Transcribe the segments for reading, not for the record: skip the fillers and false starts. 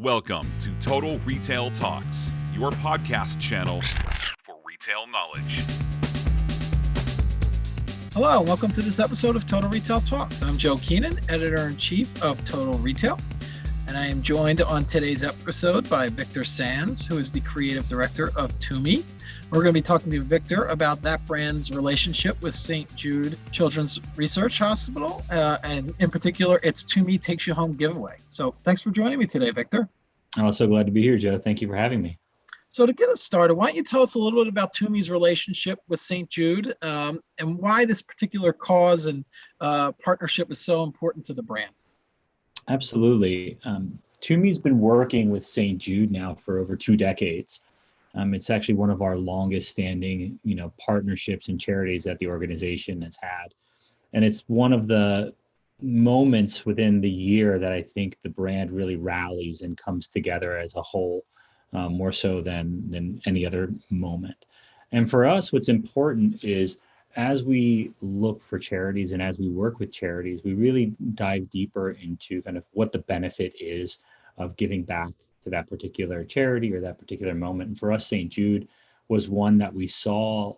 Welcome to Total Retail Talks, your podcast channel for retail knowledge. Hello, and welcome to this episode of Total Retail Talks. I'm Joe Keenan, Editor-in-Chief of Total Retail, and I am joined on today's episode by Victor Sanz, who is the Creative Director of TUMI. We're going to be talking to Victor about that brand's relationship with St. Jude Children's Research Hospital, and in particular, its TUMI Takes You Home giveaway. So thanks for joining me today, Victor. I'm so glad to be here, Joe. Thank you for having me. So to get us started, why don't you tell us a little bit about TUMI's relationship with St. Jude and why this particular cause and partnership is so important to the brand? Absolutely. TUMI's been working with St. Jude now for over 2 decades. It's actually one of our longest standing, partnerships and charities that the organization has had. And it's one of the moments within the year that I think the brand really rallies and comes together as a whole, more so than any other moment. And for us, what's important is as we look for charities and as we work with charities, we really dive deeper into kind of what the benefit is of giving back to that particular charity or that particular moment. And for us, St. Jude was one that we saw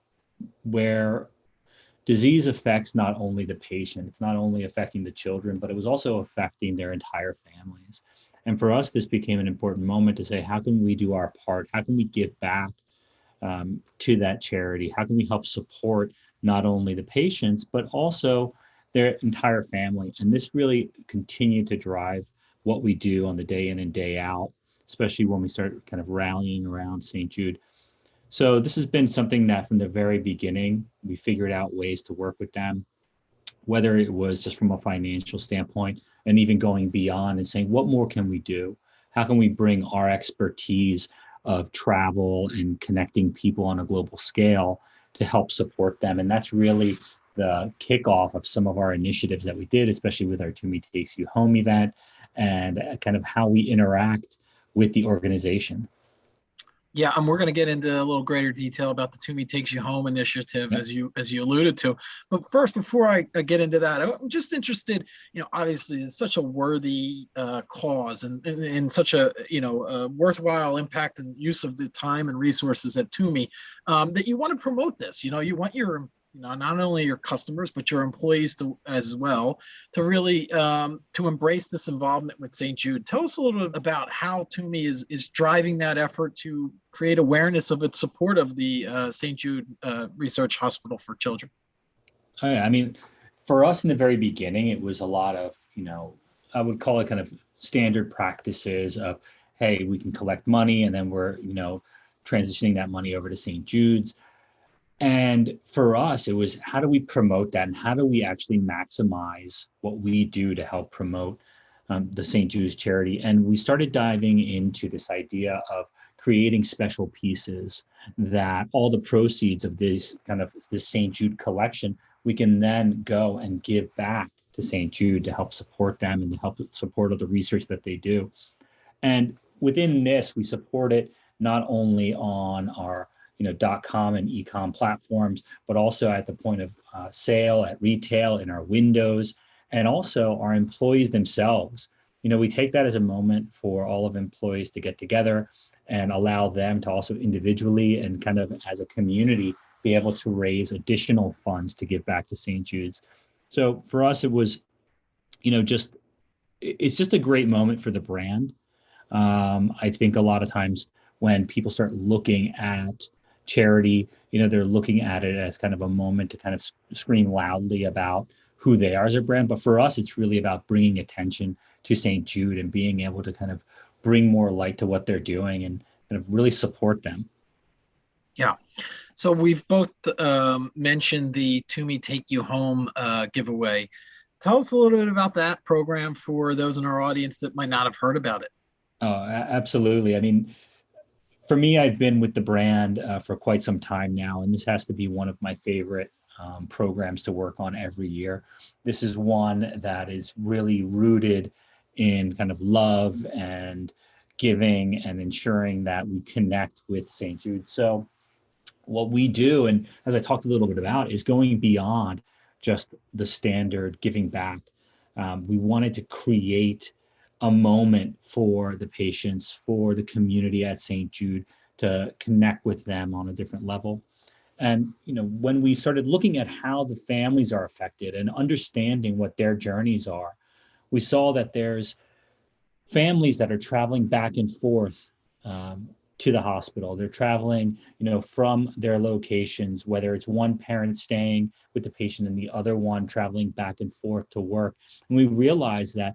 where disease affects not only the patient, it's not only affecting the children, but it was also affecting their entire families. And for us, this became an important moment to say, how can we do our part? How can we give back to that charity? How can we help support not only the patients, but also their entire family? And this really continued to drive what we do on the day in and day out, especially when we start kind of rallying around St. Jude. So this has been something that from the very beginning, we figured out ways to work with them, whether it was just from a financial standpoint and even going beyond and saying, what more can we do? How can we bring our expertise of travel and connecting people on a global scale to help support them? And that's really the kickoff of some of our initiatives that we did, especially with our TUMI Takes You Home event and kind of how we interact with the organization. Yeah, and we're going to get into a little greater detail about the TUMI Takes You Home initiative, as you alluded to. But first, before I get into that, I'm just interested. Obviously, it's such a worthy cause and such a a worthwhile impact and use of the time and resources at TUMI that you want to promote this. You want your not only your customers, but your employees as well, to really to embrace this involvement with St. Jude. Tell us a little bit about how TUMI is driving that effort to create awareness of its support of the St. Jude Research Hospital for Children. Oh, yeah. I mean, for us in the very beginning, it was a lot of, I would call it kind of standard practices of, hey, we can collect money and then we're, transitioning that money over to St. Jude's. And for us, it was how do we promote that and how do we actually maximize what we do to help promote the St. Jude's charity? And we started diving into this idea of creating special pieces that all the proceeds of this St. Jude collection, we can then go and give back to St. Jude to help support them and to help support all the research that they do. And within this, we support it not only on our .com and e-com platforms, but also at the point of sale, at retail, in our windows, and also our employees themselves. We take that as a moment for all of employees to get together and allow them to also individually and kind of as a community be able to raise additional funds to give back to St. Jude's. So for us, it was, it's just a great moment for the brand. I think a lot of times when people start looking at charity, they're looking at it as kind of a moment to kind of scream loudly about who they are as a brand. But for us, it's really about bringing attention to St. Jude and being able to kind of bring more light to what they're doing and kind of really support them. Yeah. So we've both mentioned the TUMI Take You Home giveaway. Tell us a little bit about that program for those in our audience that might not have heard about it. Oh, absolutely. I mean, for me, I've been with the brand for quite some time now, and this has to be one of my favorite programs to work on every year. This is one that is really rooted in kind of love and giving and ensuring that we connect with St. Jude. So what we do, and as I talked a little bit about, is going beyond just the standard giving back. We wanted to create a moment for the patients, for the community at St. Jude to connect with them on a different level. And when we started looking at how the families are affected and understanding what their journeys are, we saw that there's families that are traveling back and forth to the hospital. They're traveling, from their locations, whether it's one parent staying with the patient and the other one traveling back and forth to work. And we realized that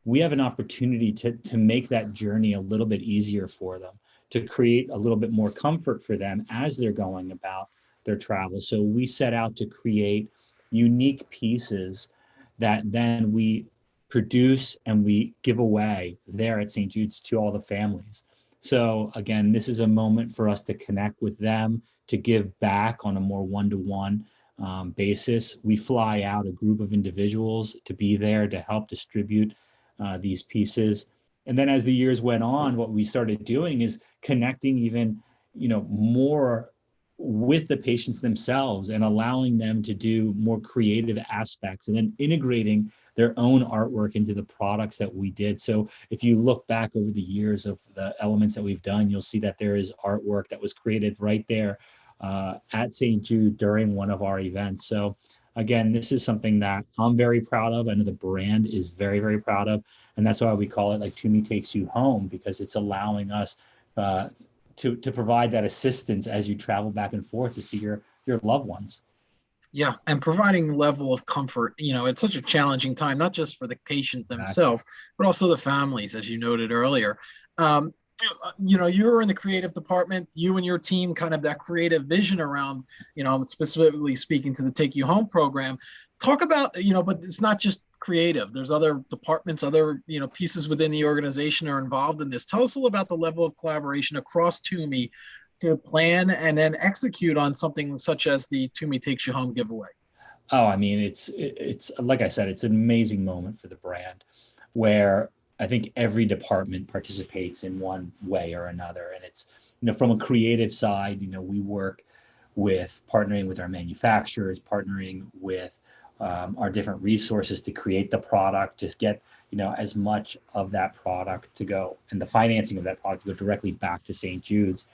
we have an opportunity to make that journey a little bit easier for them, to create a little bit more comfort for them as they're going about their travel. So we set out to create unique pieces that then we produce and we give away there at St. Jude's to all the families. So again, this is a moment for us to connect with them, to give back on a more one-to-one basis. We fly out a group of individuals to be there to help distribute these pieces. And then as the years went on, what we started doing is connecting even, more with the patients themselves and allowing them to do more creative aspects and then integrating their own artwork into the products that we did. So if you look back over the years of the elements that we've done, you'll see that there is artwork that was created right there at St. Jude during one of our events. So again, this is something that I'm very proud of. I know the brand is very, very proud of. And that's why we call it like TUMI Takes You Home, because it's allowing us to provide that assistance as you travel back and forth to see your loved ones. Yeah, and providing level of comfort. It's such a challenging time, not just for the patient themselves, but also the families, as you noted earlier. You're in the creative department, you and your team, kind of that creative vision around, specifically speaking to the Take You Home program. Talk about, but it's not just creative. There's other departments, other, pieces within the organization are involved in this. Tell us a little about the level of collaboration across TUMI to plan and then execute on something such as the TUMI Takes You Home giveaway. Oh, I mean, it's like I said, it's an amazing moment for the brand where I think every department participates in one way or another. And it's, from a creative side, we work with partnering with our manufacturers, partnering with our different resources to create the product, just get, as much of that product to go and the financing of that product to go directly back to St. Jude's.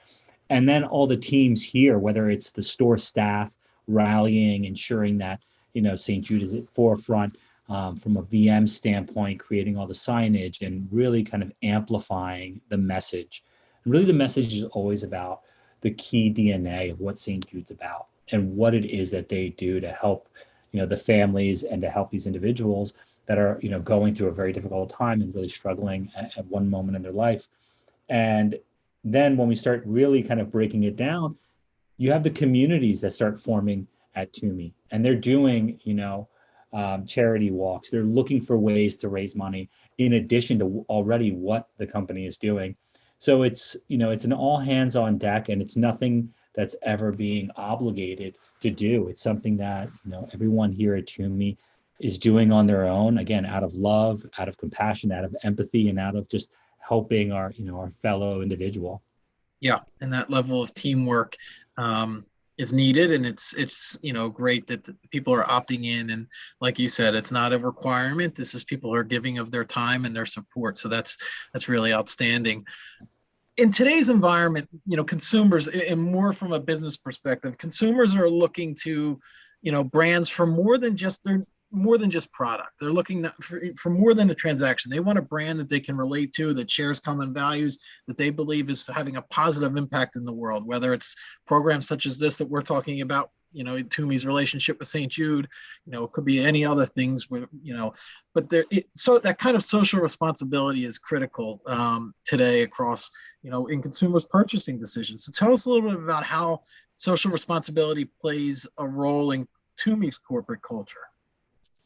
And then all the teams here, whether it's the store staff rallying, ensuring that, St. Jude is at forefront from a VM standpoint, creating all the signage and really kind of amplifying the message. And really the message is always about the key DNA of what St. Jude's about and what it is that they do to help, the families and to help these individuals that are, going through a very difficult time and really struggling at one moment in their life. And then when we start really kind of breaking it down, you have the communities that start forming at TUMI, and they're doing, charity walks. They're looking for ways to raise money in addition to already what the company is doing. So it's, it's an all hands on deck, and it's nothing that's ever being obligated to do. It's something that, everyone here at TUMI is doing on their own, again, out of love, out of compassion, out of empathy, and out of just helping our, our fellow individual. Yeah, and that level of teamwork is needed, and it's great that people are opting in. And like you said, it's not a requirement. This is people who are giving of their time and their support. So that's really outstanding. In today's environment, consumers, and more from a business perspective, consumers are looking to, brands for more than just product. They're looking for more than a transaction. They want a brand that they can relate to, that shares common values, that they believe is having a positive impact in the world, whether it's programs such as this that we're talking about, TUMI's relationship with St. Jude, it could be any other things, but so that kind of social responsibility is critical today across, in consumers' purchasing decisions. So tell us a little bit about how social responsibility plays a role in TUMI's corporate culture.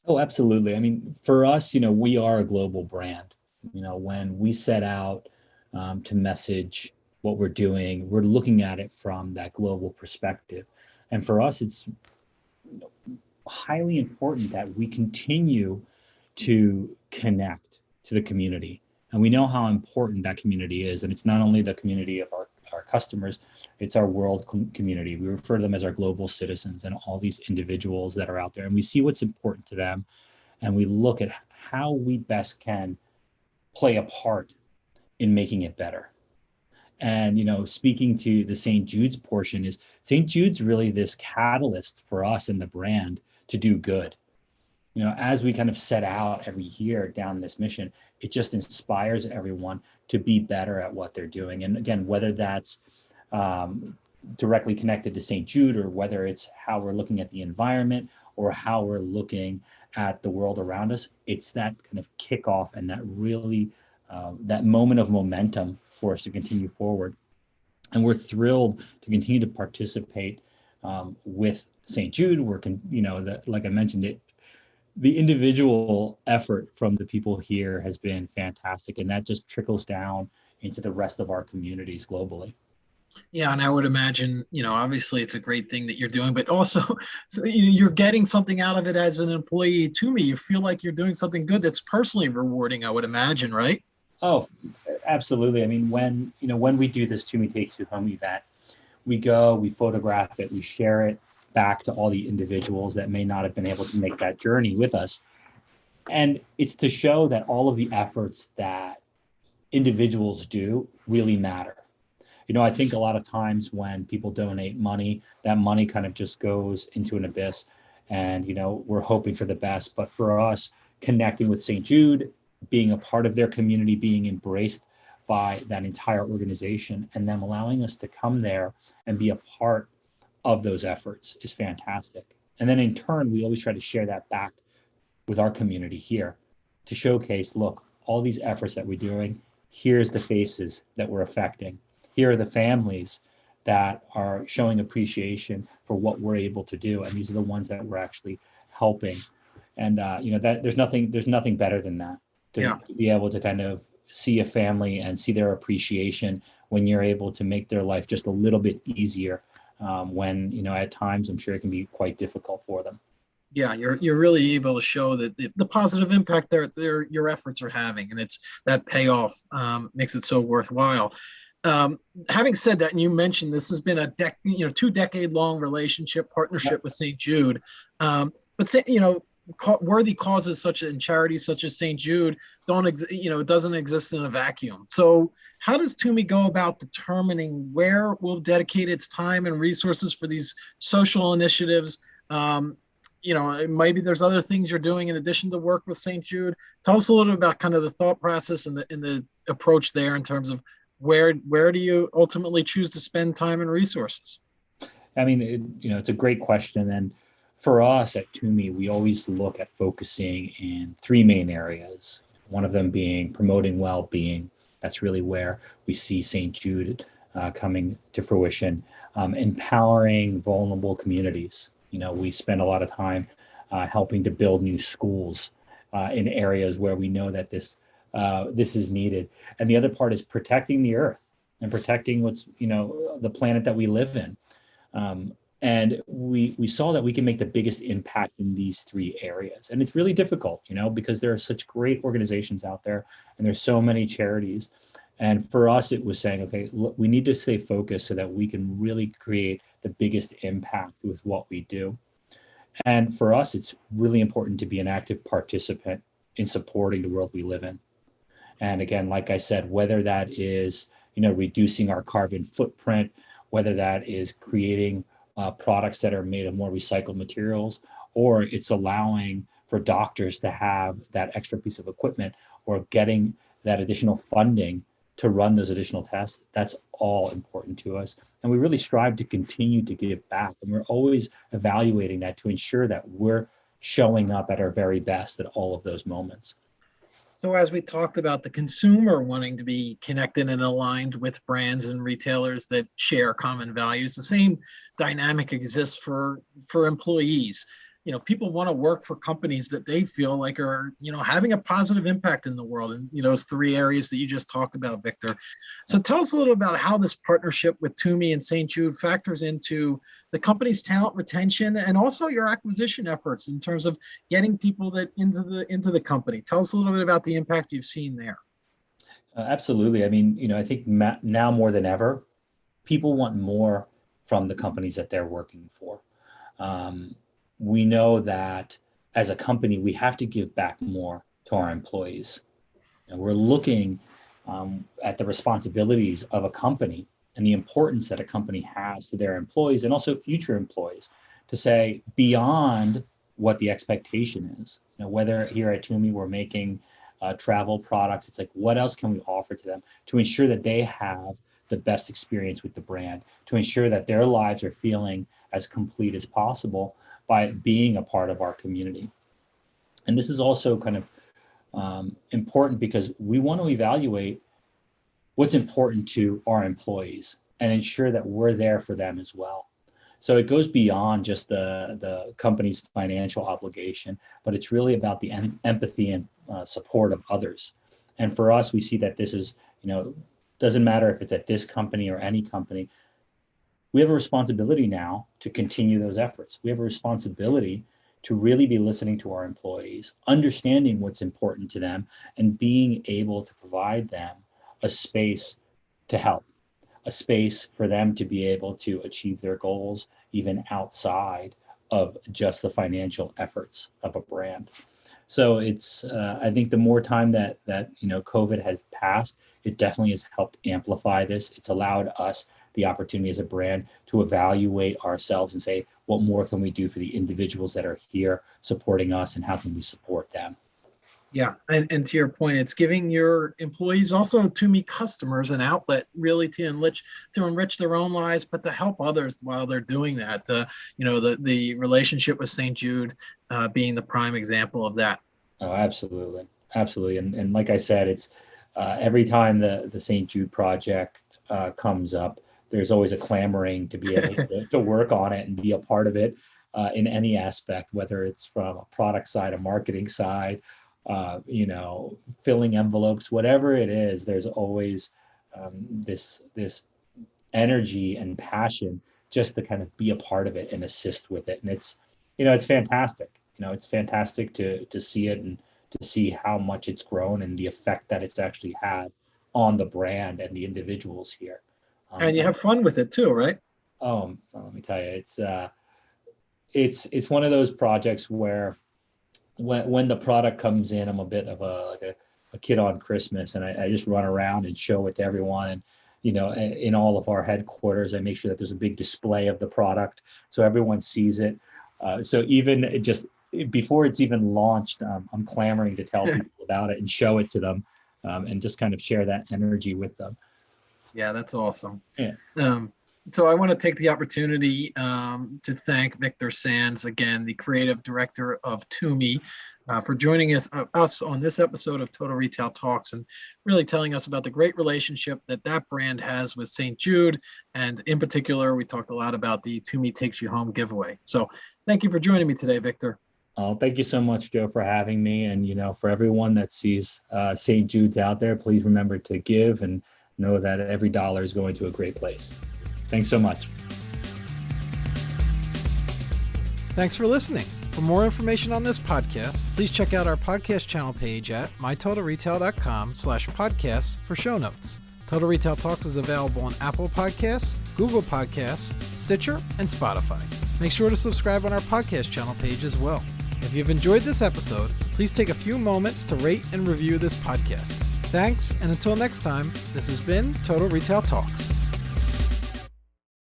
Oh, absolutely. I mean, for us, we are a global brand. When we set out to message what we're doing, we're looking at it from that global perspective. And for us, it's highly important that we continue to connect to the community. And we know how important that community is. And it's not only the community of our customers, it's our world community. We refer to them as our global citizens and all these individuals that are out there. And we see what's important to them. And we look at how we best can play a part in making it better. And, speaking to the St. Jude's portion, is St. Jude's really this catalyst for us in the brand to do good. As we kind of set out every year down this mission, it just inspires everyone to be better at what they're doing. And again, whether that's directly connected to St. Jude, or whether it's how we're looking at the environment or how we're looking at the world around us, it's that kind of kickoff and that really that moment of momentum for us to continue forward. And we're thrilled to continue to participate with St. Jude. Like I mentioned, the individual effort from the people here has been fantastic, and that just trickles down into the rest of our communities globally. Yeah, and I would imagine, obviously it's a great thing that you're doing, but also you're getting something out of it as an employee to me. You feel like you're doing something good that's personally rewarding, I would imagine, right? Oh, absolutely. I mean, when we do this TUMI Takes You Home event, we go, we photograph it, we share it back to all the individuals that may not have been able to make that journey with us. And it's to show that all of the efforts that individuals do really matter. I think a lot of times when people donate money, that money kind of just goes into an abyss, and, we're hoping for the best. But for us, connecting with St. Jude, being a part of their community, being embraced by that entire organization, and them allowing us to come there and be a part of those efforts is fantastic. And then in turn, we always try to share that back with our community here to showcase, look, all these efforts that we're doing, here's the faces that we're affecting. Here are the families that are showing appreciation for what we're able to do. And these are the ones that we're actually helping. And, that there's nothing better than that, to be able to kind of see a family and see their appreciation when you're able to make their life just a little bit easier, when, at times I'm sure it can be quite difficult for them. Yeah, you're really able to show that the positive impact your efforts are having, and it's that payoff makes it so worthwhile. Having said that, and you mentioned this has been a 2-decade-long relationship partnership with St. Jude, but worthy causes and charities such as St. Jude it doesn't exist in a vacuum. So how does TUMI go about determining where we'll dedicate its time and resources for these social initiatives? Maybe there's other things you're doing in addition to work with St. Jude. Tell us a little bit about kind of the thought process and the approach there in terms of where do you ultimately choose to spend time and resources? I mean, it's a great question. And for us at TUMI, we always look at focusing in 3 main areas. One of them being promoting well-being. That's really where we see St. Jude coming to fruition. Empowering vulnerable communities. We spend a lot of time helping to build new schools in areas where we know that this is needed. And the other part is protecting the earth and protecting the planet that we live in. And we saw that we can make the biggest impact in these 3 areas. And it's really difficult, because there are such great organizations out there and there's so many charities. And for us, it was saying, okay, look, we need to stay focused so that we can really create the biggest impact with what we do. And for us, it's really important to be an active participant in supporting the world we live in. And again, like I said, whether that is, reducing our carbon footprint, whether that is creating products that are made of more recycled materials, or it's allowing for doctors to have that extra piece of equipment or getting that additional funding to run those additional tests, that's all important to us. And we really strive to continue to give back. And we're always evaluating that to ensure that we're showing up at our very best at all of those moments. So as we talked about the consumer wanting to be connected and aligned with brands and retailers that share common values, the same dynamic exists for employees. People want to work for companies that they feel like are, having a positive impact in the world. And, those 3 areas that you just talked about, Victor. So tell us a little about how this partnership with TUMI and St. Jude factors into the company's talent retention and also your acquisition efforts in terms of getting people into the company. Tell us a little bit about the impact you've seen there. Absolutely. I mean, I think now more than ever, people want more from the companies that they're working for. We know that as a company, we have to give back more to our employees. And we're looking at the responsibilities of a company and the importance that a company has to their employees and also future employees, to say beyond what the expectation is. Whether here at TUMI we're making travel products, it's like, what else can we offer to them to ensure that they have the best experience with the brand, to ensure that their lives are feeling as complete as possible by being a part of our community. And this is also kind of important because we want to evaluate what's important to our employees and ensure that we're there for them as well. So it goes beyond just the company's financial obligation, but it's really about the empathy and support of others. And for us, we see that this is, doesn't matter if it's at this company or any company, we have a responsibility now to continue those efforts. We have a responsibility to really be listening to our employees, understanding what's important to them, and being able to provide them a space to help, a space for them to be able to achieve their goals, even outside of just the financial efforts of a brand. So it's, I think the more time that COVID has passed, it definitely has helped amplify this. It's allowed us the opportunity as a brand to evaluate ourselves and say, what more can we do for the individuals that are here supporting us, and how can we support them? Yeah, and to your point, it's giving your employees, also TUMI customers, an outlet really to enrich their own lives, but to help others while they're doing that. The relationship with St. Jude being the prime example of that. Oh, absolutely, absolutely. And like I said, it's every time the St. Jude project comes up, there's always a clamoring to be able to work on it and be a part of it in any aspect, whether it's from a product side, a marketing side, filling envelopes, whatever it is. There's always this energy and passion just to kind of be a part of it and assist with it. And it's fantastic. It's fantastic to see it and to see how much it's grown and the effect that it's actually had on the brand and the individuals here. And you have fun with it too, right? Oh, well, let me tell you, it's one of those projects where when the product comes in, I'm a bit of a kid on Christmas, and I just run around and show it to everyone. And in all of our headquarters, I make sure that there's a big display of the product so everyone sees it. So even just before it's even launched, I'm clamoring to tell people about it and show it to them, and just kind of share that energy with them. Yeah, that's awesome. Yeah. So I want to take the opportunity to thank Victor Sanz, again, the creative director of TUMI, for joining us on this episode of Total Retail Talks, and really telling us about the great relationship that brand has with St. Jude. And in particular, we talked a lot about the TUMI Takes You Home giveaway. So thank you for joining me today, Victor. Oh, thank you so much, Joe, for having me. And, for everyone that sees St. Jude's out there, please remember to give and know that every dollar is going to a great place. Thanks so much. Thanks for listening. For more information on this podcast, please check out our podcast channel page at mytotalretail.com/podcasts for show notes. Total Retail Talks is available on Apple Podcasts, Google Podcasts, Stitcher, and Spotify. Make sure to subscribe on our podcast channel page as well. If you've enjoyed this episode, please take a few moments to rate and review this podcast. Thanks, and until next time, this has been Total Retail Talks.